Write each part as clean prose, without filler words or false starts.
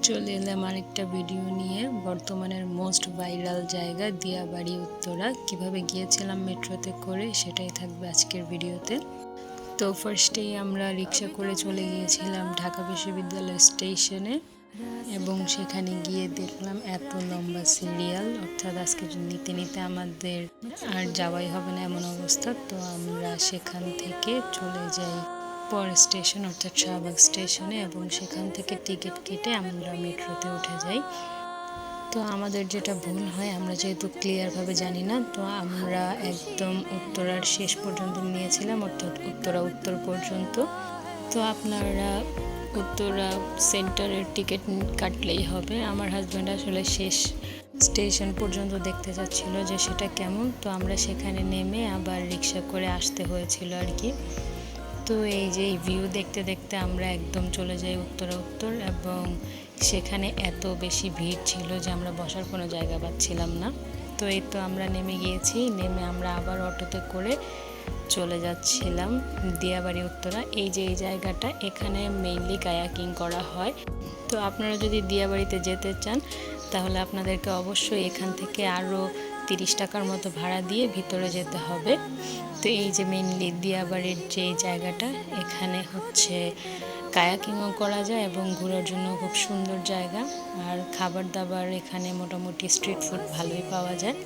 চলে এলাম আরেকটা ভিডিও নিয়ে। বর্তমানের মোস্ট ভাইরাল জায়গা দিয়াবাড়ি উত্তরা। কিভাবে গিয়েছিলাম মেট্রোতে করে সেটাই থাকবে আজকের ভিডিওতে। তো ফার্স্টেই আমরা রিক্সা করে চলে গিয়েছিলাম ঢাকা বিশ্ববিদ্যালয় স্টেশনে এবং সেখানে গিয়ে দেখলাম এত লম্বা সিরিয়াল, অর্থাৎ আজকে নিতে নিতে আমাদের আর যাওয়াই হবে না এমন অবস্থা। তো আমরা সেখান থেকে চলে যাই পরের স্টেশন অর্থাৎ শাহবাগ স্টেশনে এবং সেখান থেকে টিকিট কেটে আমরা মেট্রোতে উঠে যাই। তো আমাদের যেটা ভুল হয়, আমরা যেহেতু ক্লিয়ারভাবে জানি না, তো আমরা একদম উত্তরার শেষ পর্যন্ত নিয়েছিলাম, অর্থাৎ উত্তরা উত্তর পর্যন্ত। তো আপনারা উত্তরা সেন্টারের টিকিট কাটলেই হবে। আমার হাজব্যান্ড আসলে শেষ স্টেশন পর্যন্ত দেখতে যাচ্ছিল যে সেটা কেমন, তো আমরা সেখানে নেমে আবার রিক্সা করে আসতে হয়েছিল আর কি। তো এই যে ভিউ দেখতে দেখতে আমরা একদম চলে যাই উত্তরা উত্তর, এবং সেখানে এত বেশি ভিড় ছিল যে আমরা বসার কোনো জায়গা পাচ্ছিলাম না। তো এই তো আমরা নেমে গিয়েছি, নেমে আমরা আবার অটোতে করে চলে যাচ্ছিলাম দিয়াবাড়ি উত্তরা। এই যে এই জায়গাটা, এখানে মেইনলি কায়াকিং করা হয়। তো আপনারা যদি দিয়াবাড়িতে যেতে চান তাহলে আপনাদেরকে অবশ্যই এখান থেকে আরও 30 টাকার মতো ভাড়া দিয়ে ভিতরে যেতে হবে। তো এই যে মেইনলি দিয়াবাড়ির যে জায়গাটা, এখানে হচ্ছে কায়াকিংও করা যায় এবং ঘোরার জন্য খুব সুন্দর জায়গা। আর খাবার দাবার এখানে মোটামুটি স্ট্রিট ফুড ভালোই পাওয়া যায়।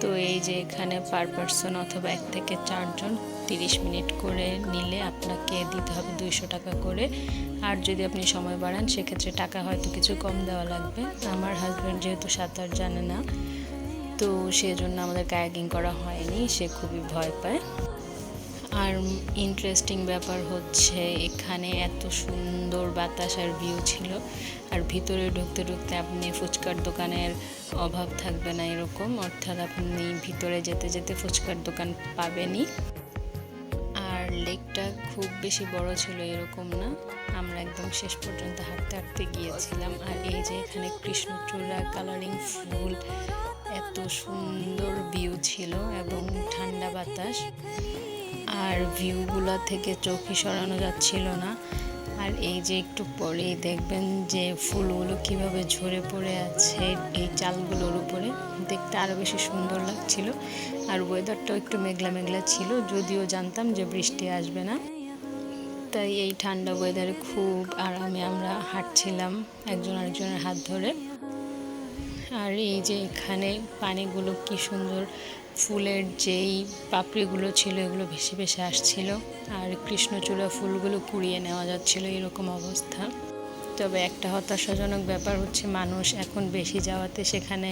তো এই যে এখানে পার পারসন অথবা 1 থেকে 4 জন 30 মিনিট করে নিলে আপনাকে দিতে হবে 200 টাকা করে। আর যদি আপনি সময় বাড়ান সেক্ষেত্রে টাকা হয়তো কিছু কম দেওয়া লাগবে। আমার হাজব্যান্ড যেহেতু সাঁতার জানে না, তো সেজন্য আমাদের কায়াকিং করা হয়নি, সে খুবই ভয় পায়। আর ইন্টারেস্টিং ব্যাপার হচ্ছে এখানে এত সুন্দর বাতাস আর ভিউ ছিল, আর ভিতরে ঢুকতে ঢুকতে আপনি ফুচকার দোকানের অভাব থাকবে না এরকম, অর্থাৎ আপনি ভিতরে যেতে যেতে ফুচকার দোকান পাবেনই। আর লেকটা খুব বেশি বড় ছিল এরকম না, আমরা একদম শেষ পর্যন্ত হাঁটতে হাঁটতে গিয়েছিলাম। আর এই যে এখানে কৃষ্ণচূড়া, কালারিং ফুল, এত সুন্দর ভিউ ছিল এবং ঠান্ডা বাতাস, আর ভিউগুলো থেকে চোখই সরানো যাচ্ছিল না। আর এই যে একটু পরেই দেখবেন যে ফুলগুলো কিভাবে ঝরে পড়ে আছে এই চালগুলোর উপরে, দেখতে আরও বেশি সুন্দর লাগছিল। আর ওয়েদারটাও একটু মেঘলা মেঘলা ছিল, যদিও জানতাম যে বৃষ্টি আসবে না। তাই এই ঠান্ডা ওয়েদারে খুব আরামে আমরা হাঁটছিলাম একজন আরেকজনের হাত ধরে। আর এই যে এখানে পানিগুলো কি সুন্দর, ফুলের যেই পাপড়িগুলো ছিল এগুলো ভেসে ভেসে আসছিল, আর কৃষ্ণচূড়া ফুলগুলো কুড়িয়ে নেওয়া যাচ্ছিল এরকম অবস্থা। তবে একটা হতাশাজনক ব্যাপার হচ্ছে মানুষ এখন বেশি যাওয়াতে সেখানে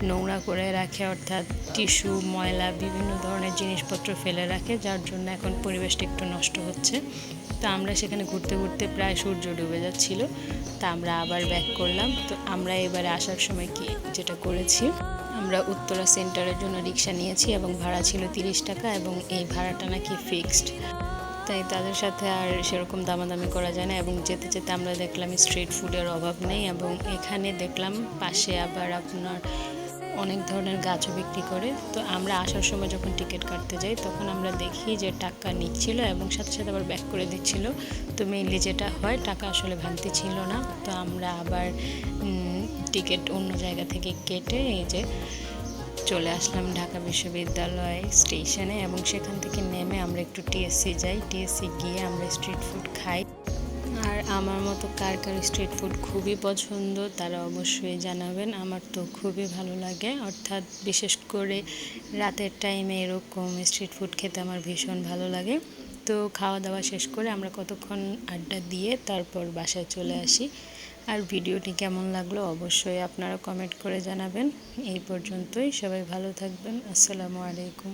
নোংরা করে রাখে, অর্থাৎ টিস্যু, ময়লা, বিভিন্ন ধরনের জিনিসপত্র ফেলে রাখে, যার জন্য এখন পরিবেশটা একটু নষ্ট হচ্ছে। তো আমরা সেখানে ঘুরতে ঘুরতে প্রায় সূর্য ডুবে যাচ্ছিল, তা আমরা আবার ব্যাক করলাম। তো আমরা এবারে আসার সময় কি যেটা করেছি, আমরা উত্তরা সেন্টারের জন্য রিক্সা নিয়েছি এবং ভাড়া ছিল 30 টাকা, এবং এই ভাড়াটা নাকি ফিক্সড, তাই তাদের সাথে আর সেরকম দামাদামি করা যায় না। এবং যেতে যেতে আমরা দেখলাম স্ট্রিট ফুডের অভাব নেই, এবং এখানে দেখলাম পাশে আবার আপনার অনেক ধরনের গাছও বিক্রি করে। তো আমরা আসার সময় যখন টিকিট কাটতে যাই তখন আমরা দেখি যে টাকা নিচ্ছিল এবং সাথে সাথে আবার ব্যাক করে দিচ্ছিল। তো মেইনলি যেটা হয়, টাকা আসলে ভাঙতি ছিল না। তো আমরা আবার টিকিট অন্য জায়গা থেকে কেটে এই যে চলে আসলাম ঢাকা বিশ্ববিদ্যালয় স্টেশনে, এবং সেখান থেকে নেমে আমরা একটু টিএসসি যাই। টিএসসি গিয়ে আমরা স্ট্রিট ফুড খাই। আর আমার মতো কার কার স্ট্রিট ফুড খুবই পছন্দ তারা অবশ্যই জানাবেন। আমার তো খুবই ভালো লাগে, অর্থাৎ বিশেষ করে রাতের টাইমে এরকম স্ট্রিট ফুড খেতে আমার ভীষণ ভালো লাগে। তো খাওয়া দাওয়া শেষ করে আমরা কতক্ষণ আড্ডা দিয়ে তারপর বাসায় চলে আসি। আর ভিডিওটি কেমন লাগলো অবশ্যই আপনারা কমেন্ট করে জানাবেন। এই পর্যন্তই, সবাই ভালো থাকবেন। আসসালামু আলাইকুম।